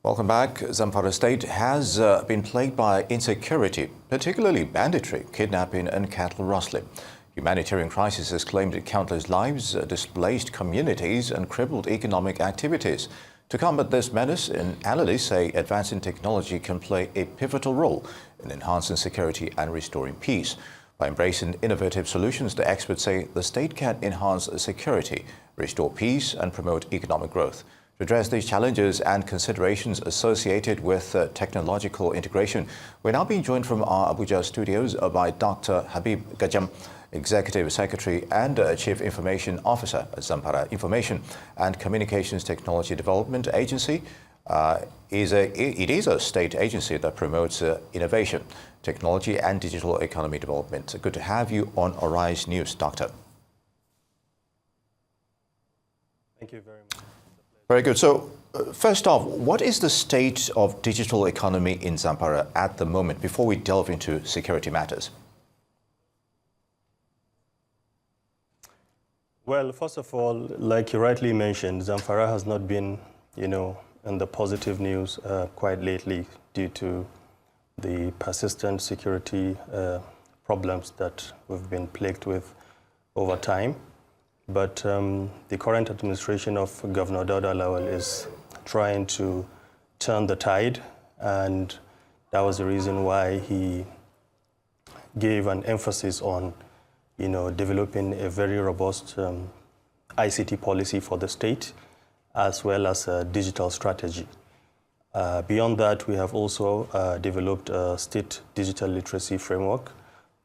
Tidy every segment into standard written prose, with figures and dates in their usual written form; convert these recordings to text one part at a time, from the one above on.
Welcome back. Zamfara state has been plagued by insecurity, particularly banditry, kidnapping and cattle rustling. Humanitarian crisis has claimed countless lives, displaced communities and crippled economic activities. To combat this menace, analysts say advancing technology can play a pivotal role in enhancing security and restoring peace. By embracing innovative solutions, the experts say the state can enhance security, restore peace and promote economic growth. To address these challenges and considerations associated with technological integration, we're now being joined from our Abuja studios by Dr. Habib Gajam, Executive Secretary and Chief Information Officer at Zamfara Information and Communications Technology Development Agency. It is a state agency that promotes innovation, technology and digital economy development. Good to have you on Arise News, Doctor. Thank you very much. Very good. So, first off, what is the state of digital economy in Zamfara at the moment before we delve into security matters? Well, first of all, like you rightly mentioned, Zamfara has not been, in the positive news quite lately due to the persistent security problems that we've been plagued with over time. But the current administration of Governor Dauda Lawal is trying to turn the tide, and that was the reason why he gave an emphasis on, developing a very robust ICT policy for the state, as well as a digital strategy. Beyond that, we have also developed a state digital literacy framework.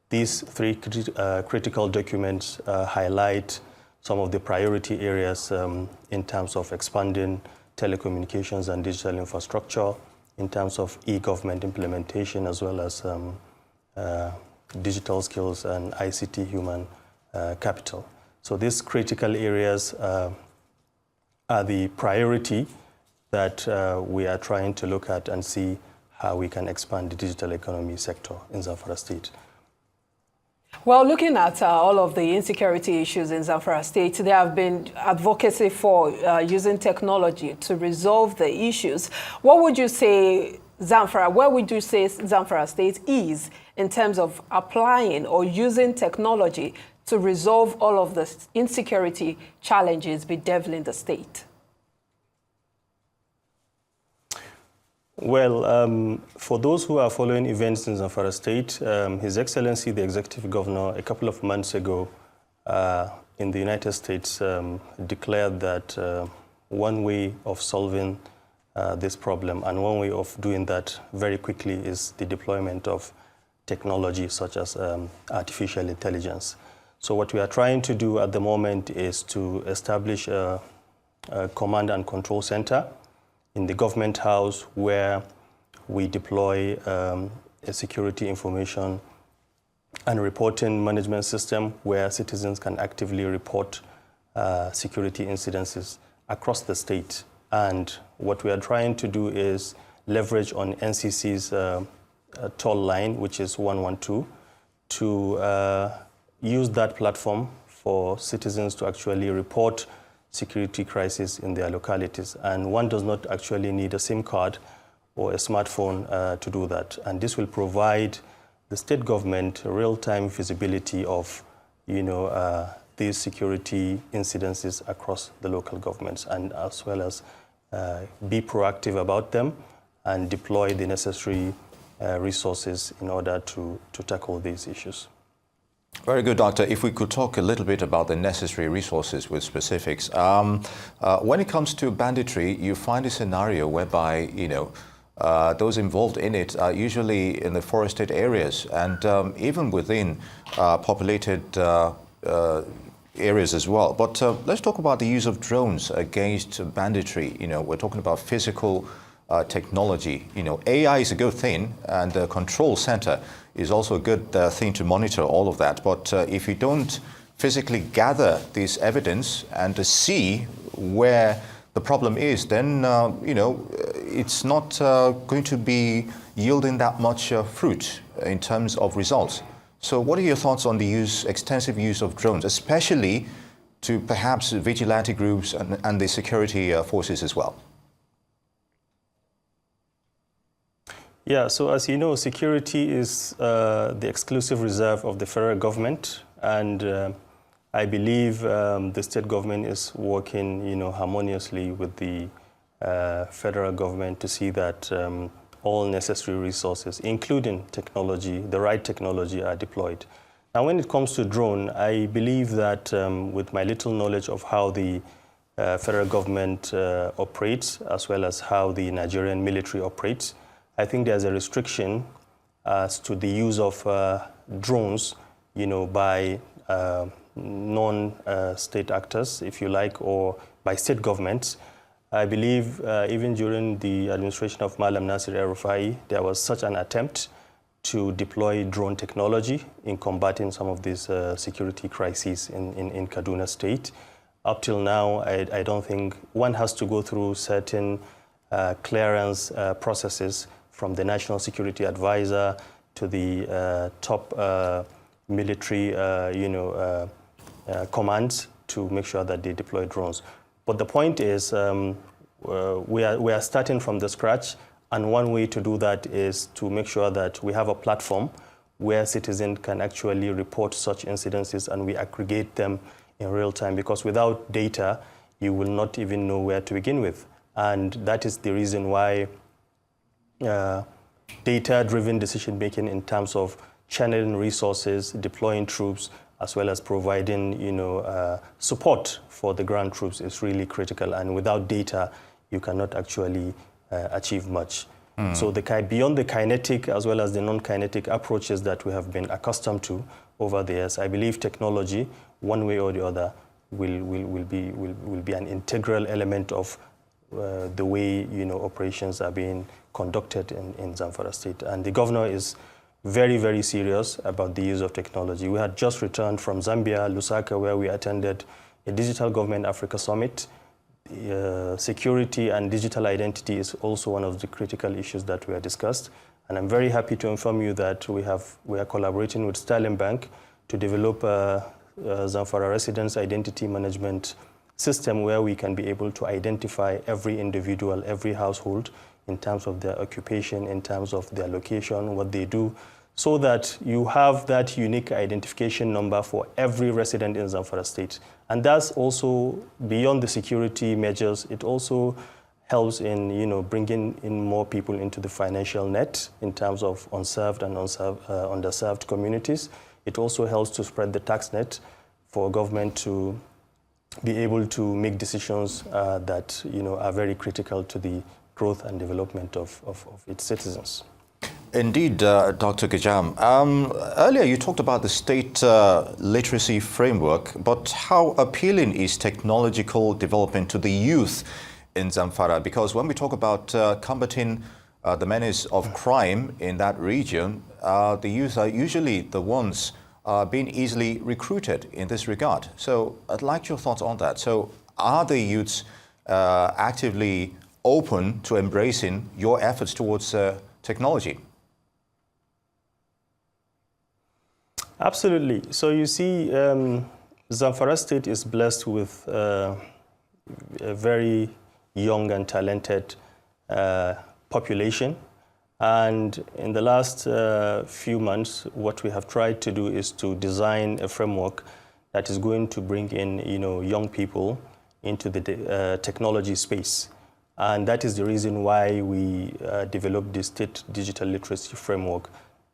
These three critical documents highlight some of the priority areas in terms of expanding telecommunications and digital infrastructure, in terms of e-government implementation, as well as digital skills and ICT human capital. So these critical areas are the priority that we are trying to look at and see how we can expand the digital economy sector in Zamfara State. Well, looking at all of the insecurity issues in Zamfara State, there have been advocacy for using technology to resolve the issues. What would you say where would you say Zamfara State is in terms of applying or using technology to resolve all of the insecurity challenges bedeviling the state? Well, for those who are following events in Zamfara State, His Excellency, the Executive Governor, a couple of months ago in the United States declared that one way of solving this problem and one way of doing that very quickly is the deployment of technology such as artificial intelligence. So what we are trying to do at the moment is to establish a command and control center in the government house where we deploy a security information and reporting management system where citizens can actively report security incidences across the state. And what we are trying to do is leverage on NCC's toll line, which is 112, to use that platform for citizens to actually report security crisis in their localities. And one does not actually need a SIM card or a smartphone to do that. And this will provide the state government real-time visibility of, these security incidences across the local governments, and as well as be proactive about them and deploy the necessary resources in order to tackle these issues. Very good, Doctor. If we could talk a little bit about the necessary resources with specifics. When it comes to banditry, you find a scenario whereby, those involved in it are usually in the forested areas and even within populated areas as well. But let's talk about the use of drones against banditry. We're talking about physical technology. AI is a good thing, and the control center is also a good thing to monitor all of that. But if you don't physically gather this evidence and to see where the problem is, then it's not going to be yielding that much fruit in terms of results. So what are your thoughts on the extensive use of drones, especially to perhaps vigilante groups and the security forces as well? Yeah, so as you know, security is the exclusive reserve of the federal government, and I believe the state government is working, harmoniously with the federal government to see that all necessary resources, including technology, the right technology, are deployed. Now, when it comes to drone, I believe that with my little knowledge of how the federal government operates, as well as how the Nigerian military operates, I think there's a restriction as to the use of drones, by non-state actors, if you like, or by state governments. I believe even during the administration of Malam Nasir El-Rufai, there was such an attempt to deploy drone technology in combating some of these security crises in Kaduna State. Up till now, I don't think one has to go through certain clearance processes from the National Security Advisor to the top military commands to make sure that they deploy drones. But the point is, we are starting from the scratch, and one way to do that is to make sure that we have a platform where citizens can actually report such incidences and we aggregate them in real time, because without data, you will not even know where to begin with. And that is the reason why data-driven decision-making in terms of channeling resources, deploying troops, as well as providing, support for the ground troops is really critical. And without data, you cannot actually achieve much. So beyond the kinetic as well as the non-kinetic approaches that we have been accustomed to over the years, I believe technology, one way or the other, will be an integral element of the way operations are being conducted in Zamfara State. And the governor is very, very serious about the use of technology. We had just returned from Zambia, Lusaka, where we attended a Digital Government Africa Summit. Security and digital identity is also one of the critical issues that we have discussed. And I'm very happy to inform you that we are collaborating with Sterling Bank to develop a Zamfara residence identity management system where we can be able to identify every individual, every household, in terms of their occupation, in terms of their location, what they do, so that you have that unique identification number for every resident in Zamfara State. And that's also, beyond the security measures, it also helps in bringing in more people into the financial net in terms of unserved and underserved communities. It also helps to spread the tax net for government to be able to make decisions that are very critical to the growth and development of its citizens. Indeed, Dr. Gajam. Earlier you talked about the state literacy framework, but how appealing is technological development to the youth in Zamfara? Because when we talk about combating the menace of crime in that region, the youth are usually the ones being easily recruited in this regard. So I'd like your thoughts on that. So are the youths actively open to embracing your efforts towards technology? Absolutely. So you see, Zamfara State is blessed with a very young and talented population. And in the last few months, what we have tried to do is to design a framework that is going to bring in, young people into the technology space. And that is the reason why we developed the State Digital Literacy Framework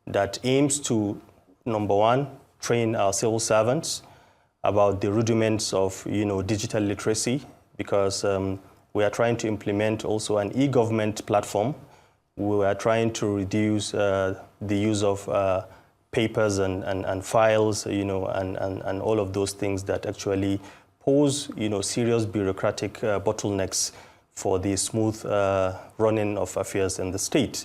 that aims to, number one, train our civil servants about the rudiments of digital literacy, because we are trying to implement also an e-government platform. We are trying to reduce the use of papers and files, and all of those things that actually pose serious bureaucratic bottlenecks for the smooth running of affairs in the state.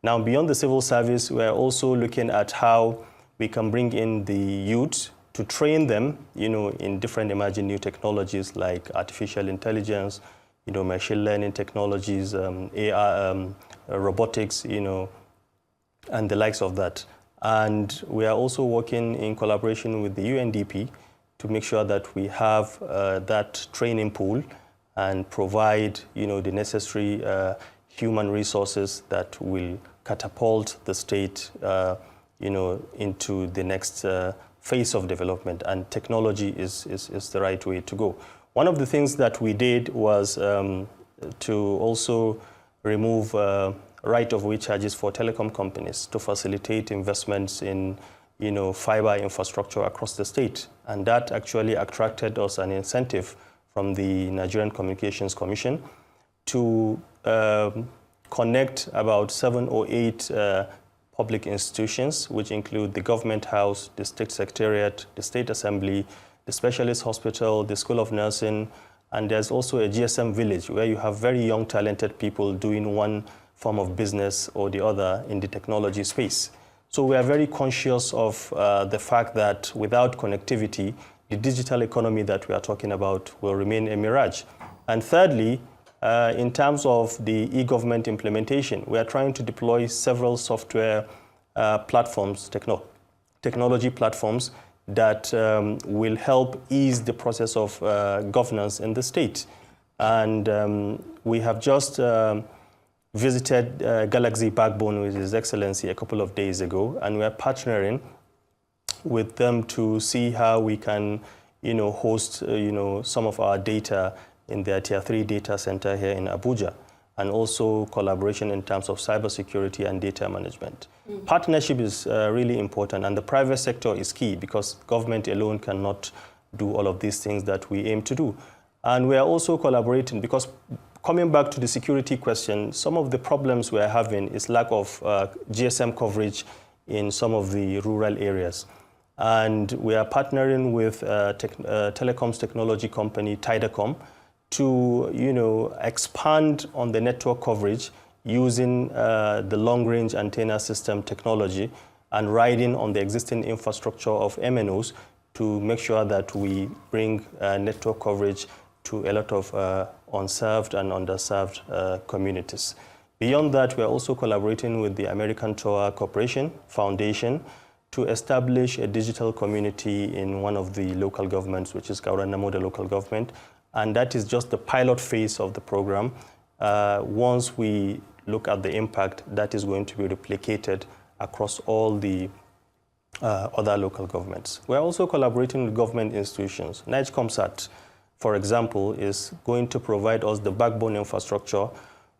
Now, beyond the civil service, we are also looking at how we can bring in the youth to train them, in different emerging new technologies like artificial intelligence, machine learning technologies, AI, robotics, and the likes of that. And we are also working in collaboration with the UNDP to make sure that we have that training pool and provide, the necessary human resources that will catapult the state, into the next phase of development, and technology is the right way to go. One of the things that we did was to also remove right-of-way charges for telecom companies to facilitate investments in fiber infrastructure across the state. And that actually attracted us an incentive from the Nigerian Communications Commission to connect about 7 or 8 public institutions, which include the Government House, the State Secretariat, the State Assembly, the Specialist Hospital, the School of Nursing, and there's also a GSM village where you have very young, talented people doing one form of business or the other in the technology space. So we are very conscious of the fact that without connectivity, the digital economy that we are talking about will remain a mirage. And thirdly, in terms of the e-government implementation, we are trying to deploy several software platforms, technology platforms that will help ease the process of governance in the state. And we have just visited Galaxy Backbone with His Excellency a couple of days ago, and we are partnering with them to see how we can, host, some of our data in their Tier 3 data center here in Abuja, and also collaboration in terms of cybersecurity and data management. Mm-hmm. Partnership is really important, and the private sector is key because government alone cannot do all of these things that we aim to do. And we are also collaborating because, coming back to the security question, some of the problems we are having is lack of GSM coverage in some of the rural areas. And we are partnering with telecoms technology company Tidacom to expand on the network coverage using the long-range antenna system technology and riding on the existing infrastructure of MNOs to make sure that we bring network coverage to a lot of unserved and underserved communities. Beyond that, we are also collaborating with the American Tower Corporation Foundation to establish a digital community in one of the local governments, which is Kauranamo, the local government. And that is just the pilot phase of the program. Once we look at the impact, that is going to be replicated across all the other local governments. We're also collaborating with government institutions. NIGECOMSAT, for example, is going to provide us the backbone infrastructure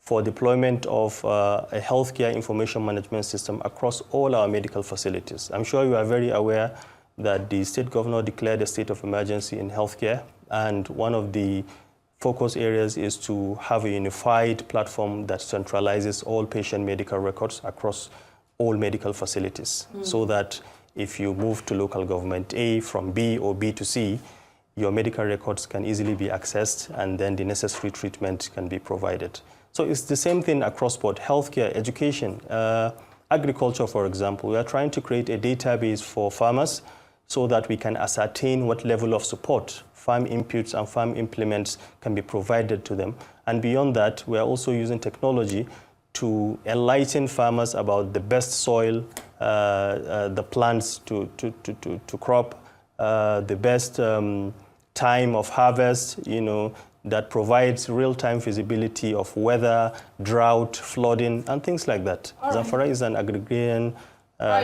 for deployment of a healthcare information management system across all our medical facilities. I'm sure you are very aware that the state governor declared a state of emergency in healthcare, and one of the focus areas is to have a unified platform that centralizes all patient medical records across all medical facilities, so that if you move to local government A from B or B to C, your medical records can easily be accessed and then the necessary treatment can be provided. So it's the same thing across board: healthcare, education, agriculture, for example. We are trying to create a database for farmers so that we can ascertain what level of support farm inputs and farm implements can be provided to them. And beyond that, we are also using technology to enlighten farmers about the best soil, the plants to crop, the best time of harvest, that provides real-time visibility of weather, drought, flooding, and things like that. Right. Zamfara is an agrarian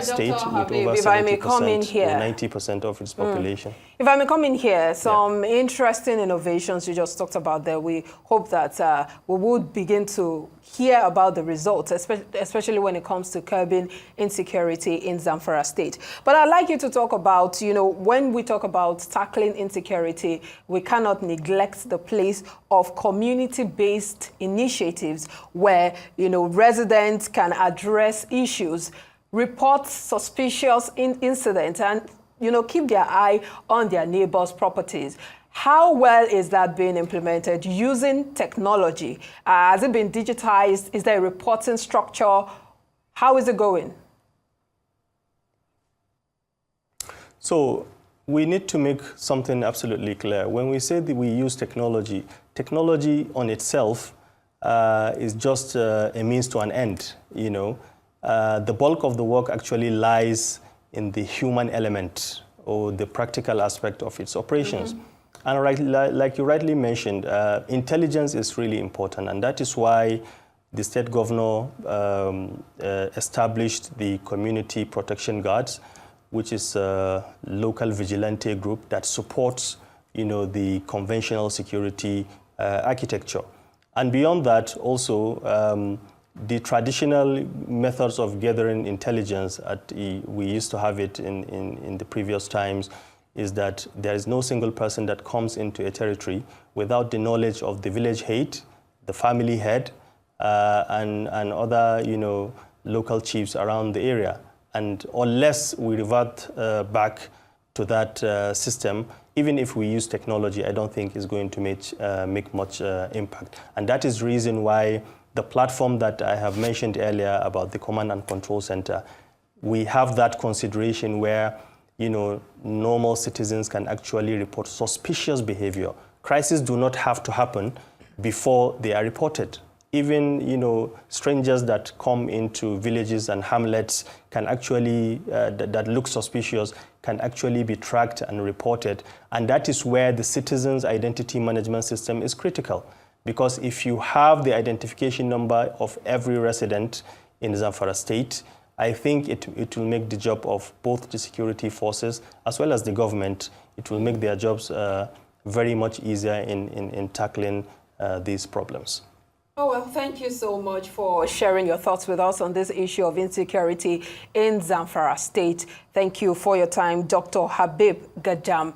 state with Habib, over 70% or 90% of its population. If I may come in here, some interesting innovations you just talked about there. We hope that we would begin to hear about the results, especially when it comes to curbing insecurity in Zamfara state. But I'd like you to talk about, when we talk about tackling insecurity, we cannot neglect the place of community-based initiatives where, residents can address issues, report suspicious incidents, and keep their eye on their neighbors' properties. How well is that being implemented using technology? Has it been digitized? Is there a reporting structure? How is it going? So we need to make something absolutely clear. When we say that we use technology, technology on itself is just a means to an end, The bulk of the work actually lies in the human element or the practical aspect of its operations. Mm-hmm. And like you rightly mentioned, intelligence is really important, and that is why the state governor established the Community Protection Guards, which is a local vigilante group that supports, the conventional security architecture. And beyond that, also, the traditional methods of gathering intelligence, we used to have it in the previous times, is that there is no single person that comes into a territory without the knowledge of the village head, the family head, and other, local chiefs around the area. And unless we revert back to that system, even if we use technology, I don't think it's going to make much impact. And that is the reason why the platform that I have mentioned earlier about the Command and Control Center, we have that consideration where, normal citizens can actually report suspicious behavior. Crises do not have to happen before they are reported. Even, strangers that come into villages and hamlets can actually, that look suspicious, can actually be tracked and reported. And that is where the citizens' identity management system is critical. Because if you have the identification number of every resident in Zamfara state, I think it will make the job of both the security forces as well as the government, it will make their jobs very much easier in tackling these problems. Oh, well, thank you so much for sharing your thoughts with us on this issue of insecurity in Zamfara state. Thank you for your time, Dr. Habib Gajam.